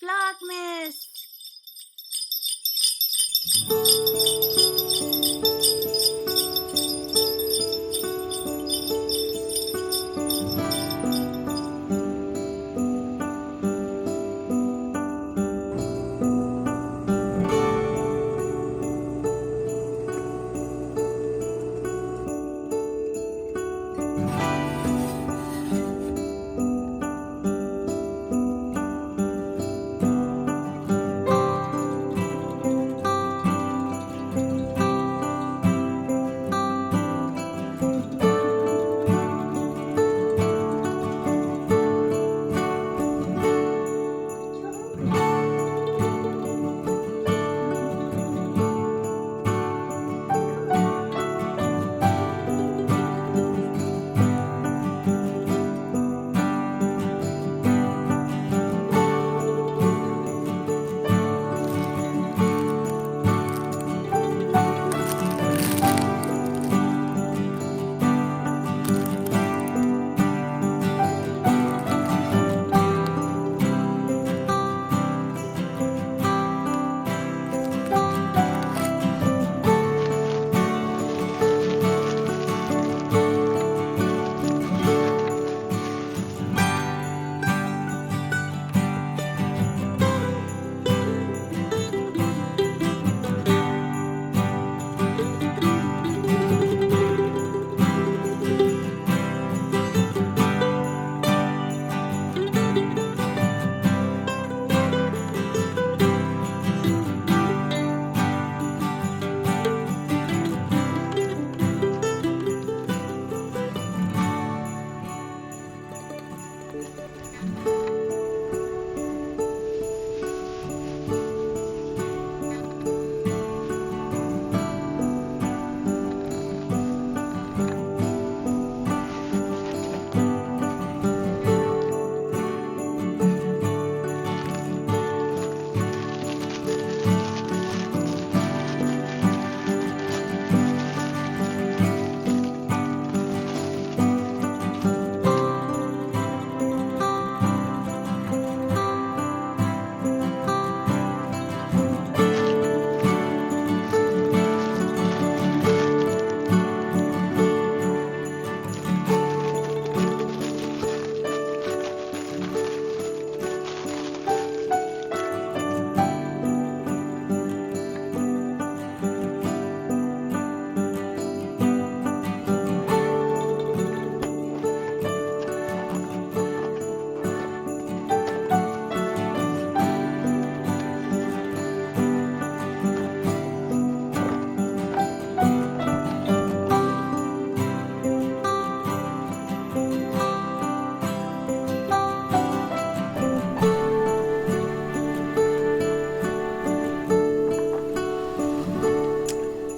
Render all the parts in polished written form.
Vlogmas!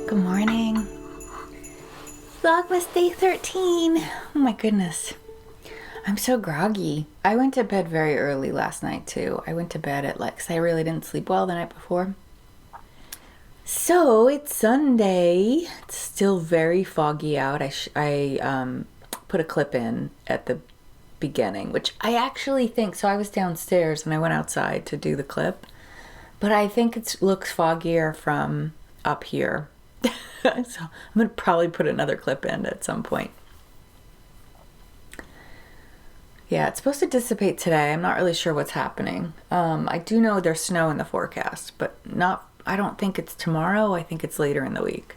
Good morning. Vlogmas day 13. Oh my goodness. I'm so groggy. I went to bed very early last night too. I went to bed at like, 'cause I really didn't sleep well the night before. So it's Sunday. It's still very foggy out. I put a clip in at the beginning, which I actually think, so I was downstairs and I went outside to do the clip, but I think it looks foggier from up here. So I'm going to probably put another clip in at some point. Yeah, it's supposed to dissipate today. I'm not really sure what's happening. I do know there's snow in the forecast, but I don't think it's tomorrow. I think it's later in the week.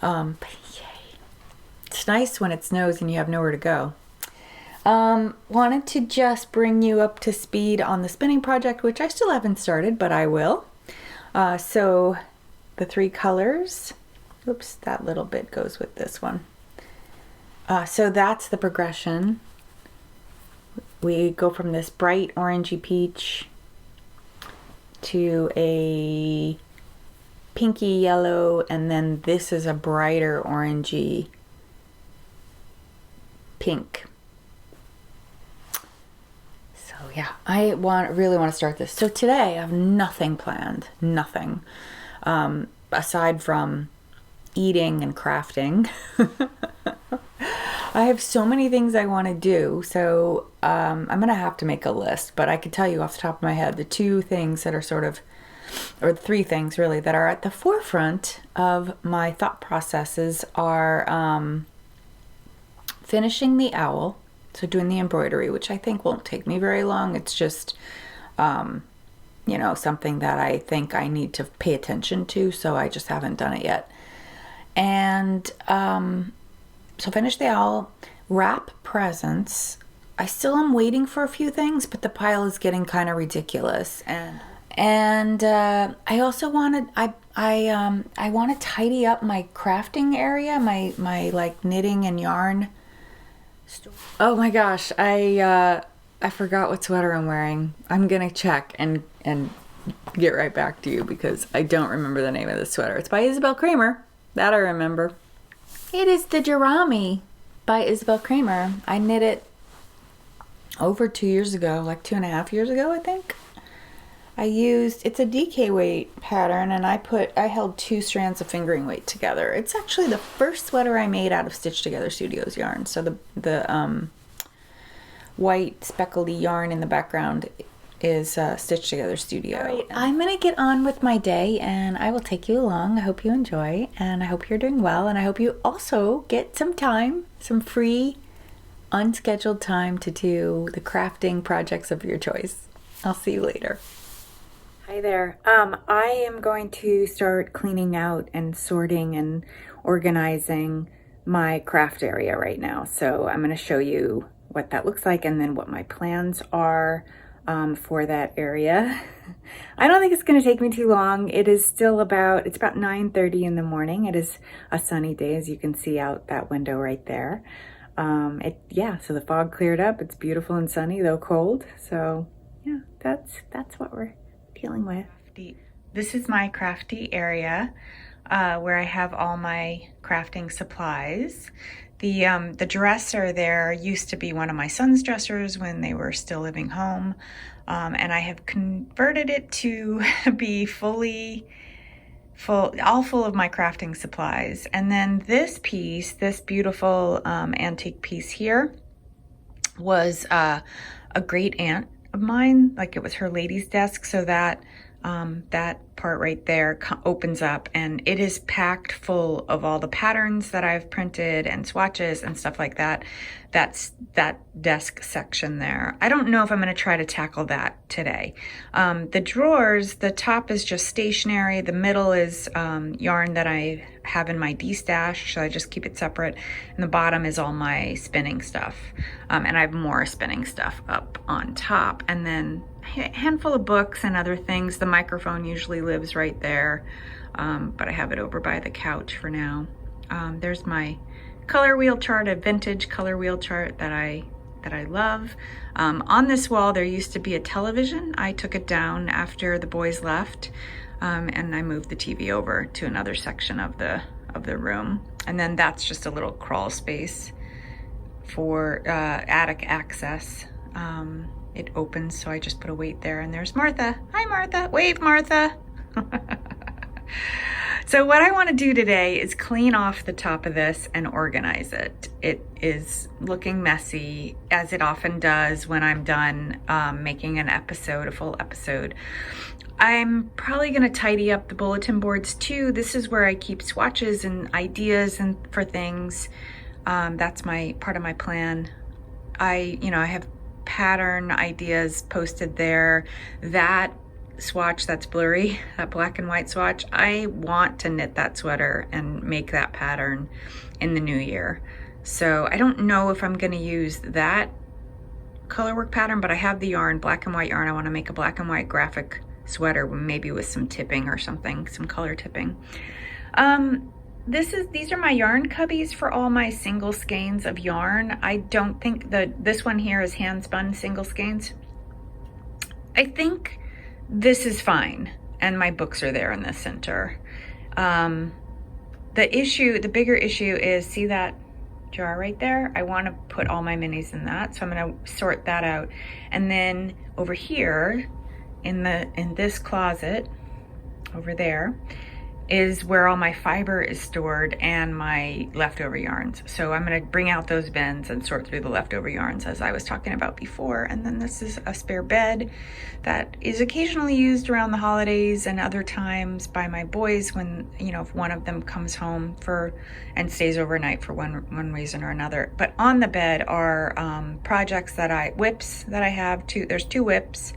But yay. It's nice when it snows and you have nowhere to go. Wanted to just bring you up to speed on the spinning project, which I still haven't started, but I will. So the 3 colors, oops, that little bit goes with this one. So that's the progression. We go from this bright orangey peach to a pinky yellow, and then this is a brighter orangey pink. So yeah, I really want to start this. So today I have nothing planned, nothing, aside from eating and crafting. I have so many things I want to do, so I'm going to have to make a list, but I could tell you off the top of my head the two things that are sort of, or the three things really, that are at the forefront of my thought processes are finishing the owl, so doing the embroidery, which I think won't take me very long. It's just, you know, something that I think I need to pay attention to, so I just haven't done it yet. And so finish the owl, wrap presents. I still am waiting for a few things, but the pile is getting kind of ridiculous. And I also wanted, I want to tidy up my crafting area, my like knitting and yarn. Oh my gosh, I forgot what sweater I'm wearing. I'm gonna check and get right back to you because I don't remember the name of the sweater. It's by Isabell Kraemer. That I remember. It is the Durami by Isabell Kraemer. I knit it over 2 years ago, like 2.5 years ago, I think. It's a DK weight pattern, and I held 2 strands of fingering weight together. It's actually the first sweater I made out of Stitch Together Studios yarn. So the white speckledy yarn in the background is Stitch Together Studio. All right, I'm gonna get on with my day, and I will take you along. I hope you enjoy, and I hope you're doing well, and I hope you also get some time, some free, unscheduled time to do the crafting projects of your choice. I'll see you later. Hi there. I am going to start cleaning out and sorting and organizing my craft area right now. So I'm going to show you what that looks like and then what my plans are for that area. I don't think it's going to take me too long. It's about 9:30 in the morning. It is a sunny day, as you can see out that window right there. So the fog cleared up. It's beautiful and sunny, though cold. So yeah, that's what we're dealing with. This is my crafty area where I have all my crafting supplies. The dresser there used to be one of my son's dressers when they were still living home, and I have converted it to be all full of my crafting supplies. And then this beautiful antique piece here was a great aunt of mine, like it was her lady's desk, so that part right there opens up, and it is packed full of all the patterns that I've printed and swatches and stuff like that. That's that desk section there. I don't know if I'm going to try to tackle that today. The drawers, the top is just stationery. The middle is yarn that I have in my D-stash, so I just keep it separate. And the bottom is all my spinning stuff. And I have more spinning stuff up on top. And then a handful of books and other things. The microphone usually lives right there, but I have it over by the couch for now. There's my color wheel chart, a vintage color wheel chart that I love. On this wall there used to be a television. I took it down after the boys left, and I moved the TV over to another section of the room. And then that's just a little crawl space for attic access. It opens, so I just put a weight there, and there's Martha. Hi, Martha. Wave, Martha. So what I want to do today is clean off the top of this and organize it. It is looking messy, as it often does when I'm done making a full episode. I'm probably going to tidy up the bulletin boards too. This is where I keep swatches and ideas and for things. That's part of my plan. I have pattern ideas posted there. That swatch that's blurry, that black and white swatch, I want to knit that sweater and make that pattern in the new year. So I don't know if I'm going to use that color work pattern, but I have the yarn, black and white yarn. I want to make a black and white graphic sweater, maybe with some tipping or something, some color tipping. These are my yarn cubbies for all my single skeins of yarn. I don't think this one here is hand spun single skeins. I think this is fine, and my books are there in the center. The bigger issue is, see that jar right there? I want to put all my minis in that, so I'm going to sort that out. And then over here in this closet over there, is where all my fiber is stored and my leftover yarns. So I'm gonna bring out those bins and sort through the leftover yarns as I was talking about before. And then this is a spare bed that is occasionally used around the holidays and other times by my boys when, you know, if one of them comes home and stays overnight for one reason or another. But on the bed are projects whips that I have. There's 2 whips,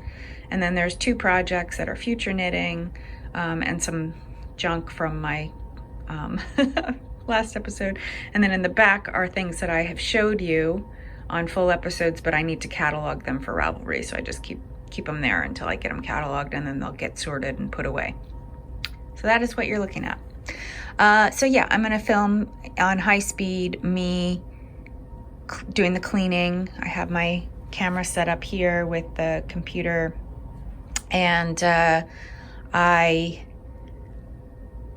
and then there's 2 projects that are future knitting, and some junk from my last episode. And then in the back are things that I have showed you on full episodes, but I need to catalog them for Ravelry, so I just keep them there until I get them cataloged, and then they'll get sorted and put away. So that is what you're looking at. So yeah, I'm gonna film on high speed me doing the cleaning. I have my camera set up here with the computer, and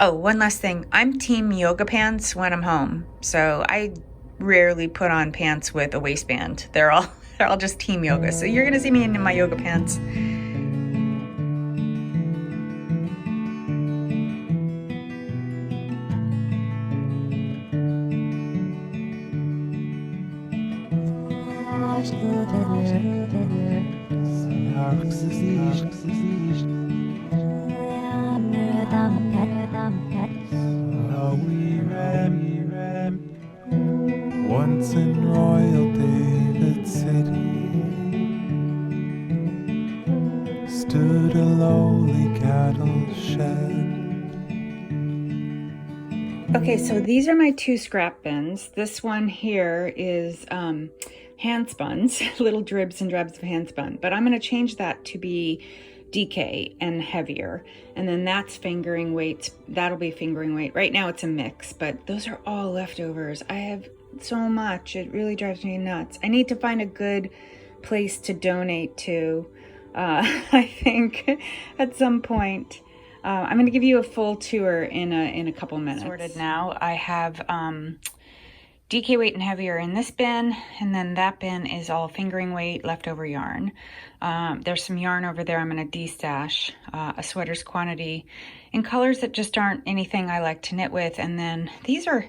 oh, one last thing. I'm team yoga pants when I'm home. So I rarely put on pants with a waistband. They're all just team yoga. So you're gonna see me in my yoga pants. Once in Royal David City stood a lowly cattle shed. Okay, so these are my 2 scrap bins. This one here is hand spuns, little dribs and drabs of hand spun, but I'm going to change that to be DK and heavier, and then that's fingering weights. That'll be fingering weight. Right now it's a mix, but those are all leftovers. I have so much, it really drives me nuts. I need to find a good place to donate to. I think at some point. I'm going to give you a full tour in a couple minutes. Sorted now. I have DK weight and heavier in this bin, and then that bin is all fingering weight leftover yarn. There's some yarn over there I'm going to de-stash, a sweater's quantity in colors that just aren't anything I like to knit with. And then these are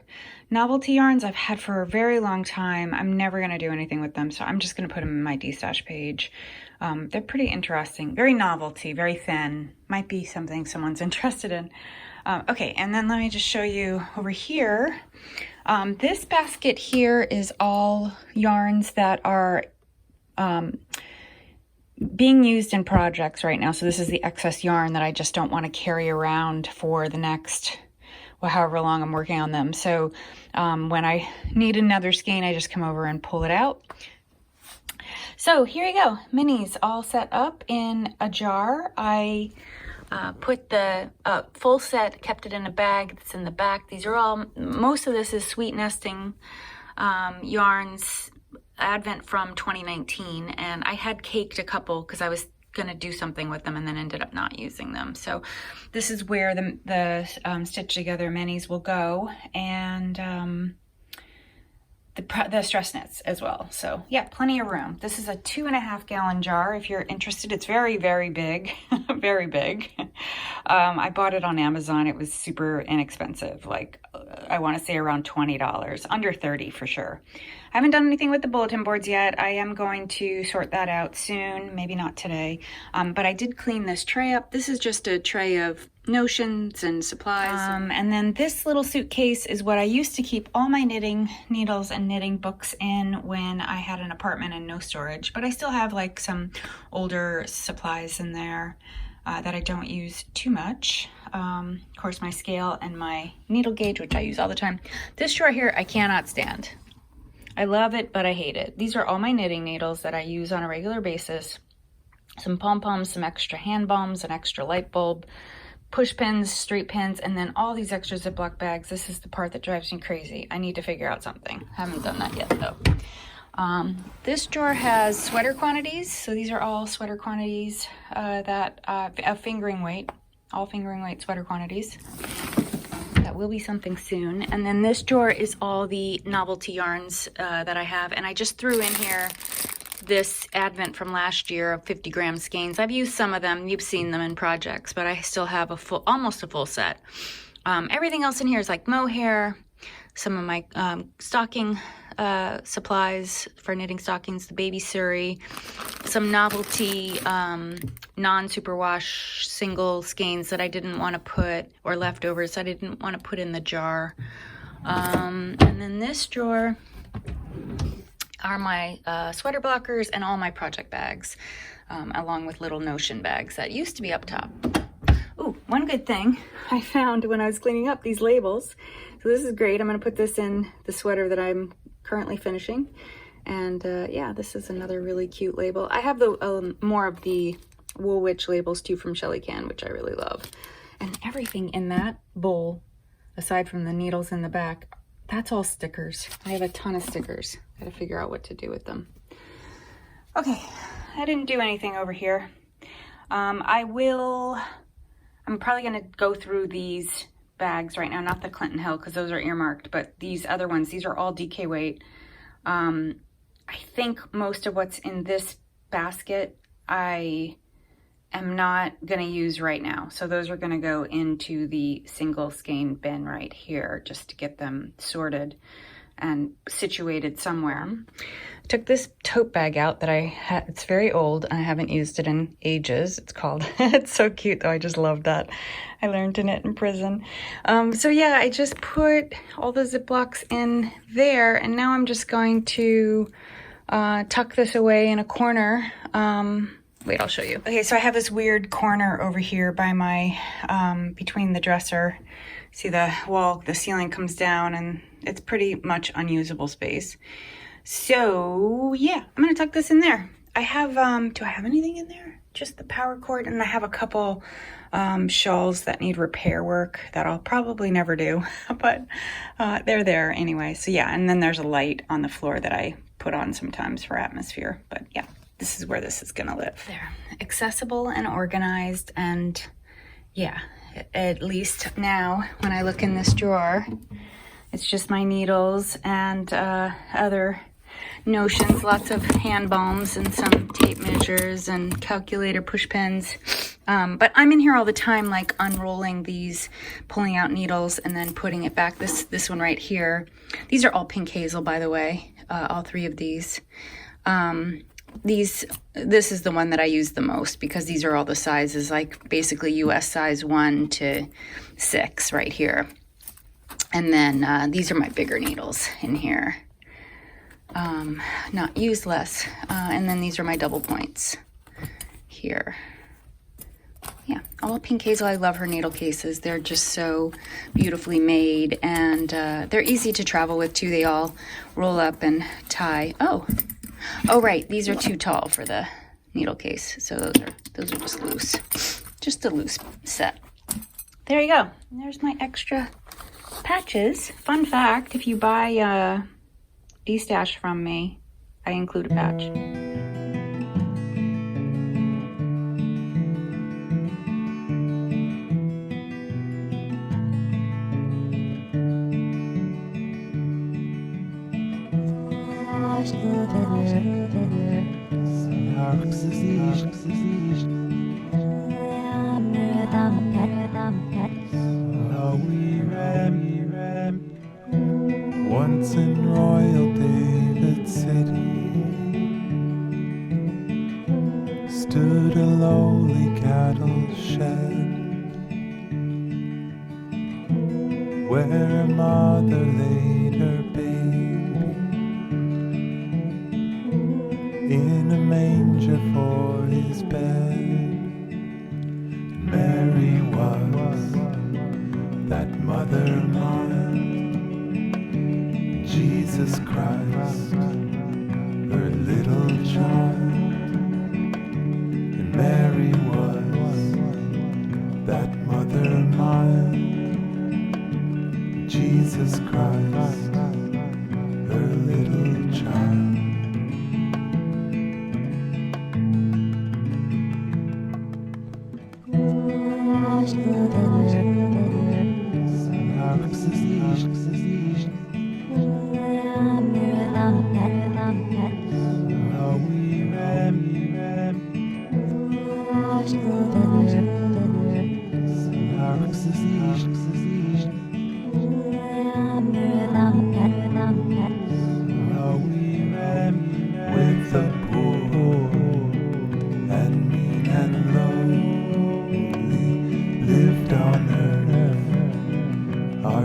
novelty yarns I've had for a very long time. I'm never going to do anything with them, so I'm just going to put them in my de-stash page. They're pretty interesting, very novelty, very thin. Might be something someone's interested in. Okay, and then let me just show you over here. This basket here is all yarns that are being used in projects right now. So this is the excess yarn that I just don't want to carry around for the next, well, however long I'm working on them. So when I need another skein, I just come over and pull it out. So here you go, minis all set up in a jar. I put the full set, kept it in a bag that's in the back. These are all, most of this is sweet nesting yarns, advent from 2019, and I had caked a couple because I was gonna do something with them and then ended up not using them. So this is where the stitch together minis will go, and the stress knits as well. So yeah, plenty of room. This is a 2.5 gallon jar. If you're interested, it's very, very big, very big. I bought it on Amazon. It was super inexpensive. Like I want to say around $20, under 30 for sure. I haven't done anything with the bulletin boards yet. I am going to sort that out soon, maybe not today. But I did clean this tray up. This is just a tray of notions and supplies. And then this little suitcase is what I used to keep all my knitting needles and knitting books in when I had an apartment and no storage. But I still have like some older supplies in there that I don't use too much. Of course, my scale and my needle gauge, which I use all the time. This drawer here, I cannot stand. I love it, but I hate it. These are all my knitting needles that I use on a regular basis. Some pom-poms, some extra hand balms, an extra light bulb, push pins, straight pins, and then all these extra Ziploc bags. This is the part that drives me crazy. I need to figure out something. Haven't done that yet though. This drawer has sweater quantities. So these are all sweater quantities of fingering weight, all fingering weight sweater quantities. That will be something soon. And then this drawer is all the novelty yarns that I have. And I just threw in here this advent from last year of 50 gram skeins. I've used some of them. You've seen them in projects, but I still have almost a full set Everything else in here is like mohair, some of my stocking supplies for knitting stockings, the baby suri, some novelty non-superwash single skeins that I didn't want to put, or leftovers I didn't want to put in the jar. And then this drawer are my sweater blockers and all my project bags, along with little Notion bags that used to be up top. Ooh, one good thing I found when I was cleaning up these labels. So this is great. I'm going to put this in the sweater that I'm currently finishing. And yeah, this is another really cute label. I have the more of the Woolwich labels too from Shelli.can, which I really love. And everything in that bowl, aside from the needles in the back, that's all stickers. I have a ton of stickers. Gotta figure out what to do with them. Okay, I didn't do anything over here. I'm probably gonna go through these bags right now, not the Clinton Hill because those are earmarked, but these other ones, these are all DK weight. I think most of what's in this basket I am not gonna use right now. So those are gonna go into the single skein bin right here just to get them sorted and situated somewhere. I took this tote bag out that I had. It's very old and I haven't used it in ages. It's called, it's so cute though. I just love that. I learned to knit in prison. So yeah, I just put all the Ziplocs in there and now I'm just going to tuck this away in a corner. Wait, I'll show you. Okay, so I have this weird corner over here by my, between the dresser. See the wall, the ceiling comes down and it's pretty much unusable space. So yeah, I'm gonna tuck this in there. I have, do I have anything in there? Just the power cord, and I have a couple shawls that need repair work that I'll probably never do, but they're there anyway. So yeah, and then there's a light on the floor that I put on sometimes for atmosphere, but yeah, this is where this is gonna live. There, accessible and organized, and yeah, at least now when I look in this drawer, it's just my needles and other notions, lots of hand balms and some tape measures and calculator push pins. But I'm in here all the time, like unrolling these, pulling out needles and then putting it back. This one right here. These are all pink hazel, by the way, all three of these. This is the one that I use the most because these are all the sizes, like basically US size 1 to 6 right here. And then these are my bigger needles in here. Not used less. And then these are my double points here. Yeah, all pink hazel. I love her needle cases. They're just so beautifully made and they're easy to travel with too. They all roll up and tie. Oh, right, these are too tall for the needle case. So those are just loose. Just a loose set. There you go. And there's my extra patches. Fun fact, if you buy D-Stash from me, I include a patch. Once in Royal David City stood a lowly cattle shed where a mother laid her baby in a manger for his bed. Mary was that mother mine, Jesus Christ, her little child. And Mary was that mother mine, Jesus Christ, her little child.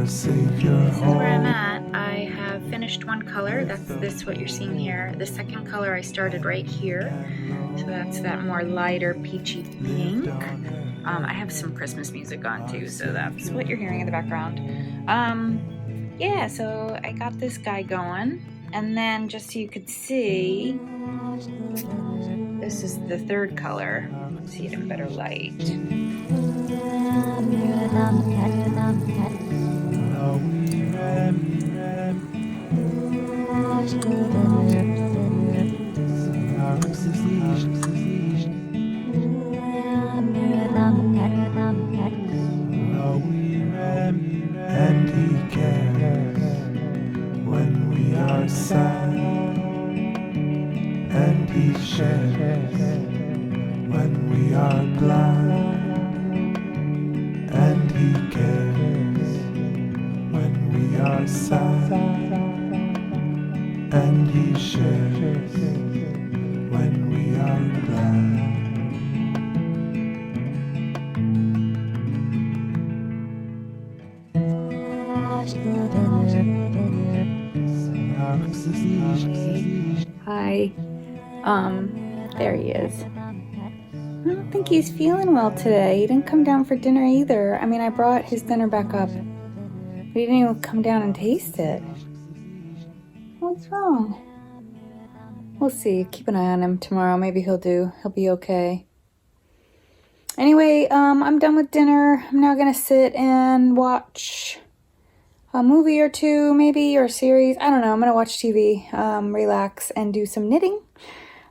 our Savior This is where I'm home. at. I have finished one color. That's this, what you're seeing here. The second color I started right here. So that's that more lighter peachy pink. I have some Christmas music on too, so that's what you're hearing in the background. Yeah, so I got this guy going, and then just so you could see, this is the third color. See it in better light. And he cares when we are sad, and he shares when we are glad, and he cares when we are sad, and he shares when we are glad. Hi. There he is. I don't think he's feeling well today. He didn't come down for dinner either. I mean, I brought his dinner back up, but he didn't even come down and taste it. What's wrong? We'll see. Keep an eye on him tomorrow. Maybe he'll be okay. Anyway, I'm done with dinner. I'm now gonna sit and watch a movie or two, maybe, or a series. I don't know. I'm gonna watch TV, relax, and do some knitting.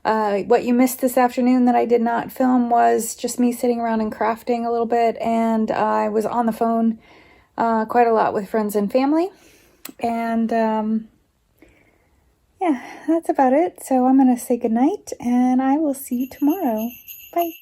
What you missed this afternoon that I did not film was just me sitting around and crafting a little bit, and I was on the phone quite a lot with friends and family. And yeah, that's about it. So I'm gonna say goodnight, and I will see you tomorrow. Bye.